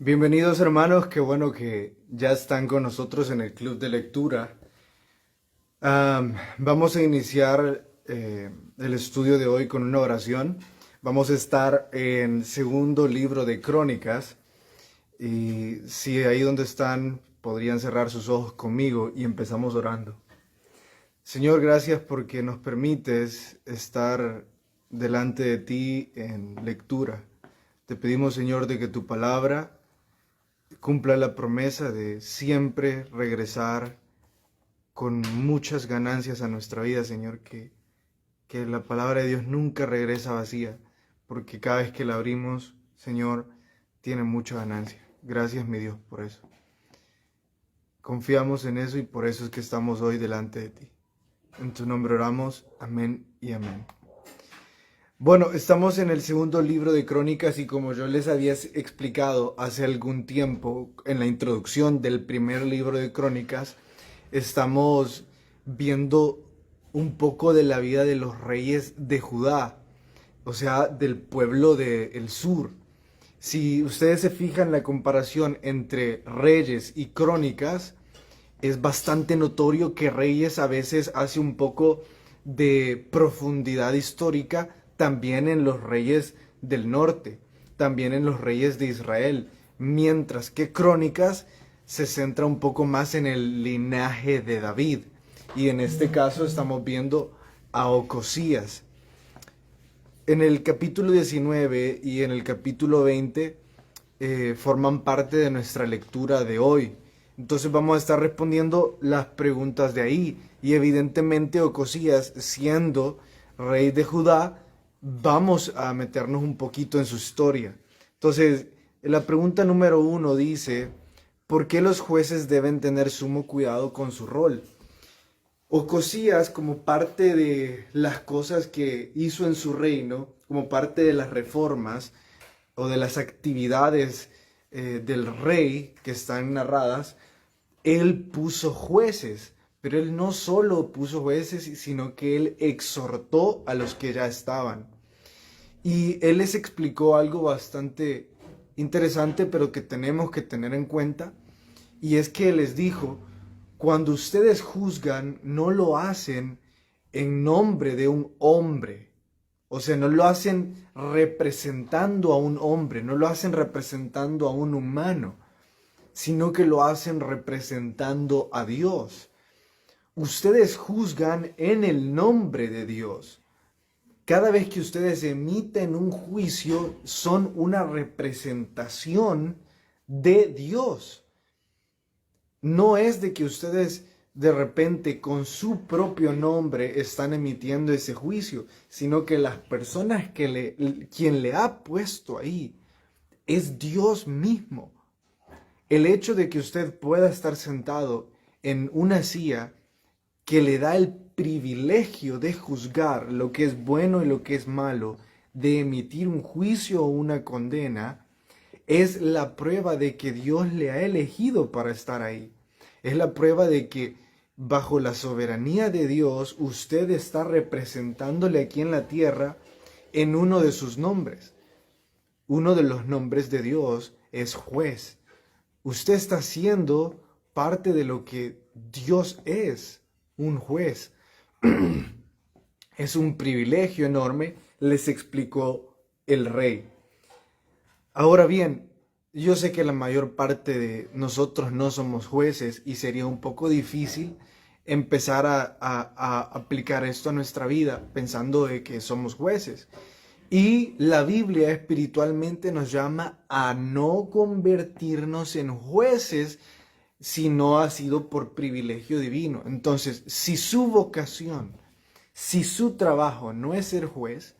Bienvenidos hermanos, qué bueno que ya están con nosotros en el club de lectura. Vamos a iniciar el estudio de hoy con una oración. Vamos a estar en segundo libro de Crónicas y si ahí donde están podrían cerrar sus ojos conmigo y empezamos orando. Señor, gracias porque nos permites estar delante de ti en lectura. Te pedimos, Señor, de que tu palabra cumpla la promesa de siempre regresar con muchas ganancias a nuestra vida, Señor, que la palabra de Dios nunca regresa vacía, porque cada vez que la abrimos, Señor, tiene mucha ganancia. Gracias, mi Dios, por eso. Confiamos en eso y por eso es que estamos hoy delante de ti. En tu nombre oramos, amén y amén. Bueno, estamos en el segundo libro de Crónicas y como yo les había explicado hace algún tiempo en la introducción del primer libro de Crónicas, estamos viendo un poco de la vida de los reyes de Judá, o sea, del pueblo del sur. Si ustedes se fijan la comparación entre Reyes y Crónicas, es bastante notorio que Reyes a veces hace un poco de profundidad histórica también en los reyes del norte, también en los reyes de Israel, mientras que Crónicas se centra un poco más en el linaje de David. Y en este caso estamos viendo a Ocosías. En el capítulo 19 y en el capítulo 20 forman parte de nuestra lectura de hoy. Entonces vamos a estar respondiendo las preguntas de ahí. Y evidentemente Ocosías, siendo rey de Judá, vamos a meternos un poquito en su historia. Entonces, la pregunta número 1 dice, ¿por qué los jueces deben tener sumo cuidado con su rol? Ocosías, como parte de las cosas que hizo en su reino, como parte de las reformas o de las actividades del rey que están narradas, él puso jueces, pero él no solo puso jueces, sino que él exhortó a los que ya estaban. Y él les explicó algo bastante interesante, pero que tenemos que tener en cuenta, y es que les dijo, cuando ustedes juzgan, no lo hacen en nombre de un hombre. O sea, no lo hacen representando a un hombre, no lo hacen representando a un humano, sino que lo hacen representando a Dios. Ustedes juzgan en el nombre de Dios. Cada vez que ustedes emiten un juicio, son una representación de Dios. No es de que ustedes de repente con su propio nombre están emitiendo ese juicio, sino que las personas quien le ha puesto ahí es Dios mismo. El hecho de que usted pueda estar sentado en una silla que le da el privilegio de juzgar lo que es bueno y lo que es malo, de emitir un juicio o una condena, es la prueba de que Dios le ha elegido para estar ahí. Es la prueba de que bajo la soberanía de Dios, usted está representándole aquí en la tierra en uno de sus nombres. Uno de los nombres de Dios es juez. Usted está siendo parte de lo que Dios es, un juez. Es un privilegio enorme, les explicó el rey. Ahora bien, yo sé que la mayor parte de nosotros no somos jueces y sería un poco difícil empezar a aplicar esto a nuestra vida pensando de que somos jueces. Y la Biblia espiritualmente nos llama a no convertirnos en jueces si no ha sido por privilegio divino. Entonces, si su vocación, si su trabajo no es ser juez,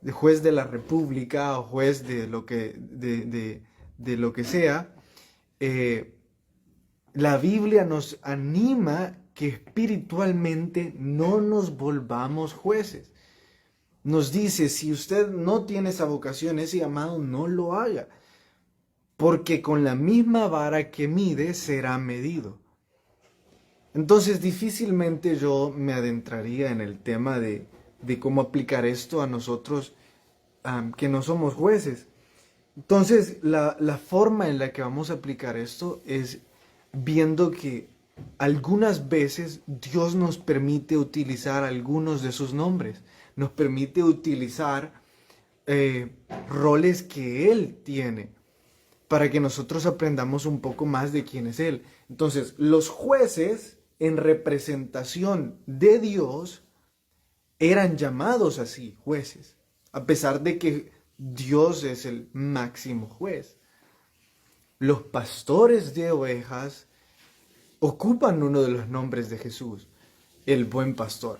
de juez de la república o juez de lo que, de lo que sea, la Biblia nos anima que espiritualmente no nos volvamos jueces. Nos dice, si usted no tiene esa vocación, ese llamado, no lo haga, porque con la misma vara que mide será medido. Entonces difícilmente yo me adentraría en el tema de cómo aplicar esto a nosotros que no somos jueces. Entonces, la forma en la que vamos a aplicar esto es viendo que algunas veces Dios nos permite utilizar algunos de sus nombres, nos permite utilizar roles que Él tiene para que nosotros aprendamos un poco más de quién es Él. Entonces, los jueces en representación de Dios eran llamados así, jueces, a pesar de que Dios es el máximo juez. Los pastores de ovejas ocupan uno de los nombres de Jesús, el buen pastor.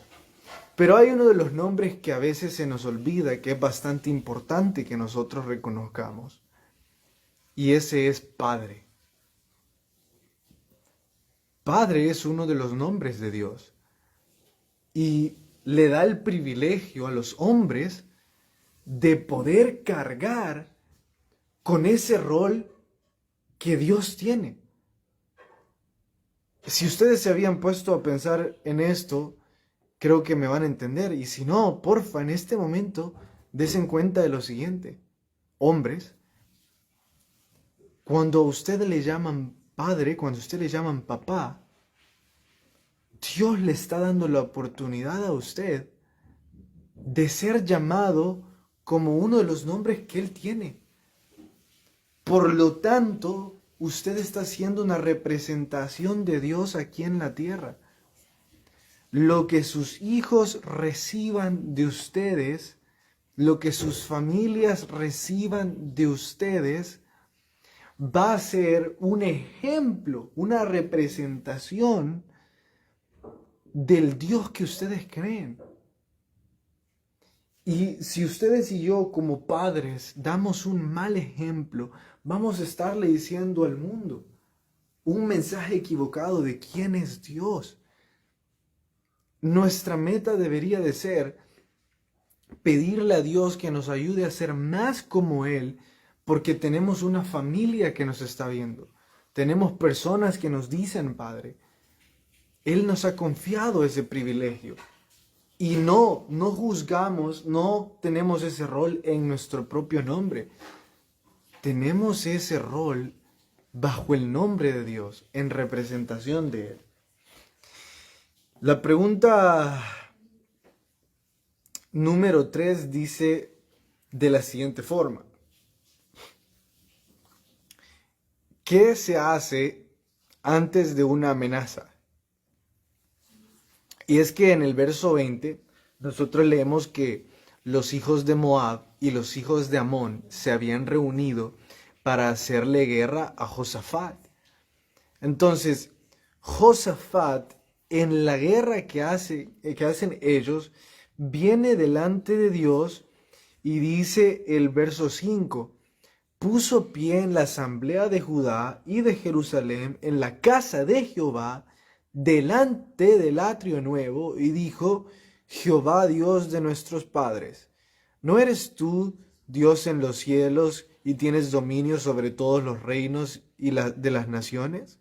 Pero hay uno de los nombres que a veces se nos olvida, que es bastante importante que nosotros reconozcamos. Y ese es Padre. Padre es uno de los nombres de Dios. Y le da el privilegio a los hombres de poder cargar con ese rol que Dios tiene. Si ustedes se habían puesto a pensar en esto, creo que me van a entender. Y si no, porfa, en este momento, desen cuenta de lo siguiente. Hombres, cuando a usted le llaman padre, cuando a usted le llaman papá, Dios le está dando la oportunidad a usted de ser llamado como uno de los nombres que Él tiene. Por lo tanto, usted está haciendo una representación de Dios aquí en la tierra. Lo que sus hijos reciban de ustedes, lo que sus familias reciban de ustedes, va a ser un ejemplo, una representación del Dios que ustedes creen. Y si ustedes y yo como padres damos un mal ejemplo, vamos a estarle diciendo al mundo un mensaje equivocado de quién es Dios. Nuestra meta debería de ser pedirle a Dios que nos ayude a ser más como Él, porque tenemos una familia que nos está viendo. Tenemos personas que nos dicen, Padre, Él nos ha confiado ese privilegio. Y no juzgamos, no tenemos ese rol en nuestro propio nombre. Tenemos ese rol bajo el nombre de Dios, en representación de Él. La pregunta número 3 dice de la siguiente forma. ¿Qué se hace antes de una amenaza? Y es que en el verso 20 nosotros leemos que los hijos de Moab y los hijos de Amón se habían reunido para hacerle guerra a Josafat. Entonces, Josafat, en la guerra que hacen ellos, viene delante de Dios y dice el verso 5, puso pie en la asamblea de Judá y de Jerusalén, en la casa de Jehová, delante del atrio nuevo, y dijo, Jehová Dios de nuestros padres, ¿no eres tú Dios en los cielos y tienes dominio sobre todos los reinos de las naciones?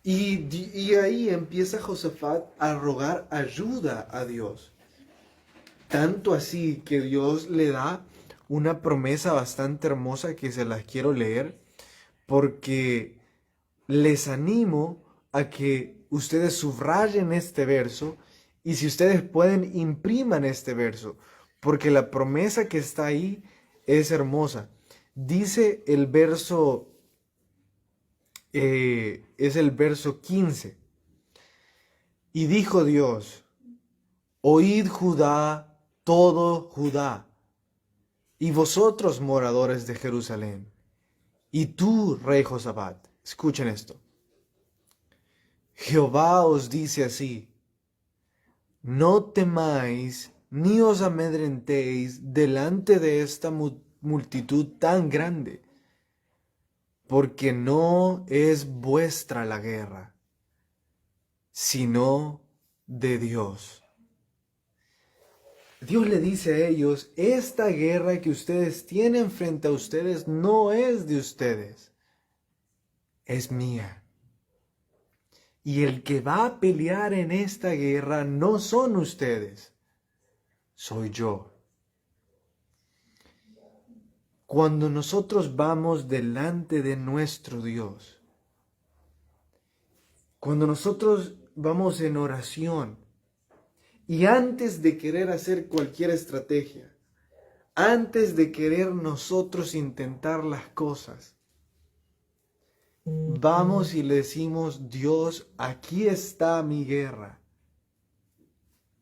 Y ahí empieza Josafat a rogar ayuda a Dios. Tanto así que Dios le da una promesa bastante hermosa que se las quiero leer, porque les animo a que ustedes subrayen este verso y si ustedes pueden impriman este verso, porque la promesa que está ahí es hermosa. Dice el verso, es el verso 15. Y dijo Dios, oíd Judá, todo Judá, y vosotros moradores de Jerusalén, y tú, rey Josafat, escuchen esto. Jehová os dice así, no temáis ni os amedrentéis delante de esta multitud tan grande, porque no es vuestra la guerra, sino de Dios. Dios le dice a ellos, esta guerra que ustedes tienen frente a ustedes no es de ustedes, es mía. Y el que va a pelear en esta guerra no son ustedes, soy yo. Cuando nosotros vamos delante de nuestro Dios, cuando nosotros vamos en oración y antes de querer hacer cualquier estrategia, antes de querer nosotros intentar las cosas, vamos y le decimos: Dios, aquí está mi guerra.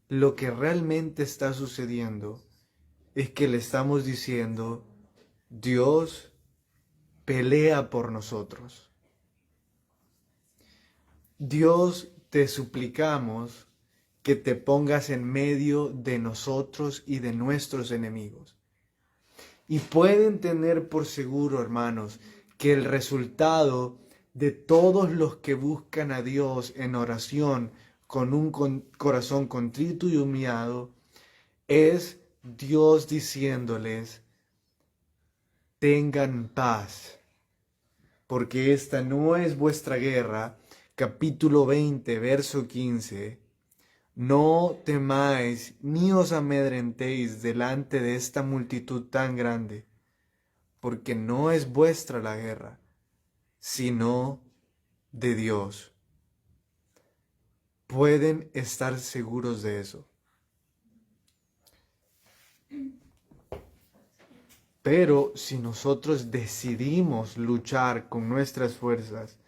Lo que realmente está sucediendo es que le estamos diciendo: Dios, pelea por nosotros. Dios, te suplicamos que te pongas en medio de nosotros y de nuestros enemigos. Y pueden tener por seguro, hermanos, que el resultado de todos los que buscan a Dios en oración con un corazón contrito y humillado es Dios diciéndoles: tengan paz, porque esta no es vuestra guerra. Capítulo 20, verso 15. No temáis ni os amedrentéis delante de esta multitud tan grande, porque no es vuestra la guerra, sino de Dios. Pueden estar seguros de eso. Pero si nosotros decidimos luchar con nuestras fuerzas,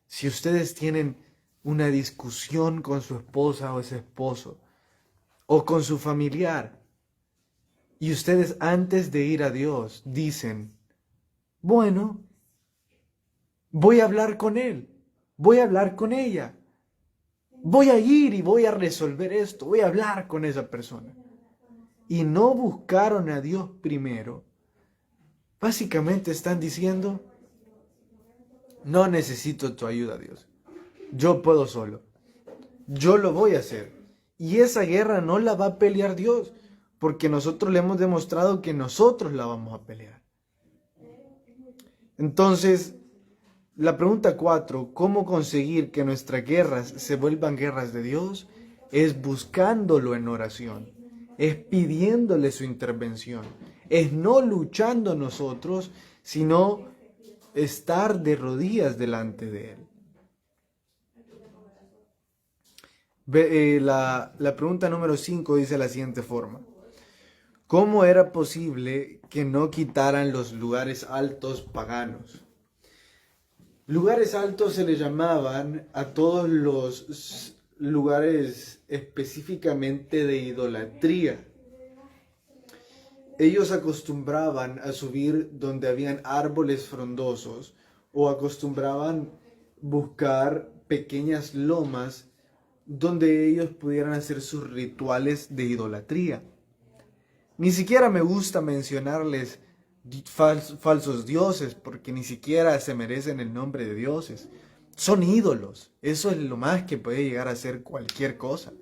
si ustedes tienen una discusión con su esposa o ese esposo, o con su familiar, y ustedes antes de ir a Dios dicen: bueno, voy a hablar con él, voy a hablar con ella, voy a ir y voy a resolver esto, voy a hablar con esa persona, y no buscaron a Dios primero, básicamente están diciendo: no necesito tu ayuda, Dios. Yo puedo solo. Yo lo voy a hacer. Y esa guerra no la va a pelear Dios, porque nosotros le hemos demostrado que nosotros la vamos a pelear. Entonces, la pregunta 4, ¿cómo conseguir que nuestras guerras se vuelvan guerras de Dios? Es buscándolo en oración, es pidiéndole su intervención, es no luchando nosotros, sino estar de rodillas delante de Él. La pregunta número 5 dice de la siguiente forma: ¿cómo era posible que no quitaran los lugares altos paganos? Lugares altos se le llamaban a todos los lugares específicamente de idolatría. Ellos acostumbraban a subir donde habían árboles frondosos o acostumbraban buscar pequeñas lomas donde ellos pudieran hacer sus rituales de idolatría. Ni siquiera me gusta mencionarles falsos dioses, porque ni siquiera se merecen el nombre de dioses. Son ídolos. Eso es lo más que puede llegar a ser cualquier cosa.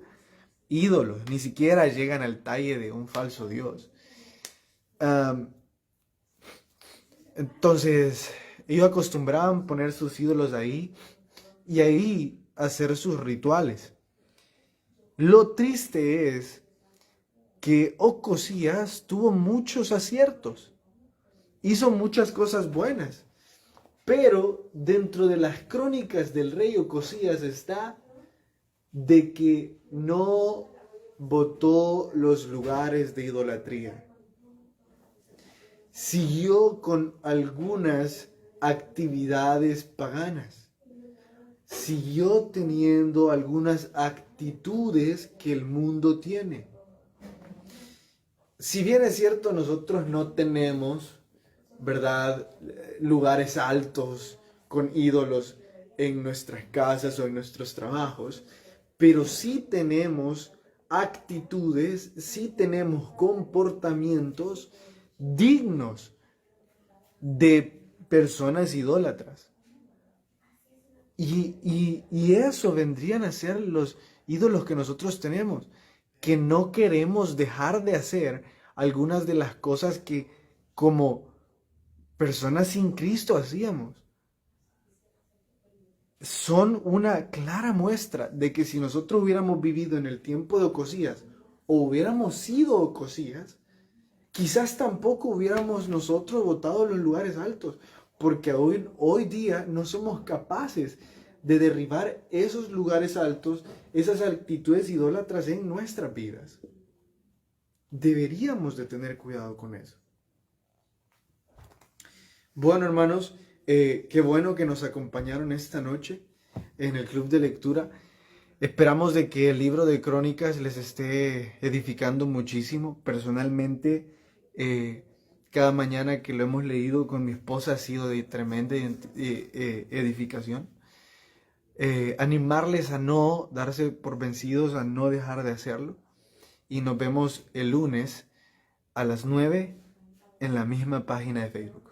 Ídolos. Ni siquiera llegan al talle de un falso dios. Entonces, ellos acostumbraban poner sus ídolos ahí y ahí hacer sus rituales. Lo triste es que Ocosías tuvo muchos aciertos, hizo muchas cosas buenas, pero dentro de las crónicas del rey Ocosías está de que no botó los lugares de idolatría. Siguió con algunas actividades paganas. Siguió teniendo algunas actitudes que el mundo tiene. Si bien es cierto, nosotros no tenemos, ¿verdad?, lugares altos con ídolos en nuestras casas o en nuestros trabajos, pero sí tenemos actitudes, sí tenemos comportamientos dignos de personas idólatras. Y eso vendrían a ser los ídolos que nosotros tenemos, que no queremos dejar de hacer algunas de las cosas que como personas sin Cristo hacíamos. Son una clara muestra de que si nosotros hubiéramos vivido en el tiempo de Ocosías o hubiéramos sido Ocosías, quizás tampoco hubiéramos nosotros votado los lugares altos, porque hoy día no somos capaces de derribar esos lugares altos, esas actitudes idólatras en nuestras vidas. Deberíamos de tener cuidado con eso. Bueno, hermanos, qué bueno que nos acompañaron esta noche en el club de lectura. Esperamos de que el libro de Crónicas les esté edificando muchísimo. Personalmente, cada mañana que lo hemos leído con mi esposa ha sido de tremenda edificación. Animarles a no darse por vencidos, a no dejar de hacerlo. Y nos vemos el lunes a las 9 en la misma página de Facebook.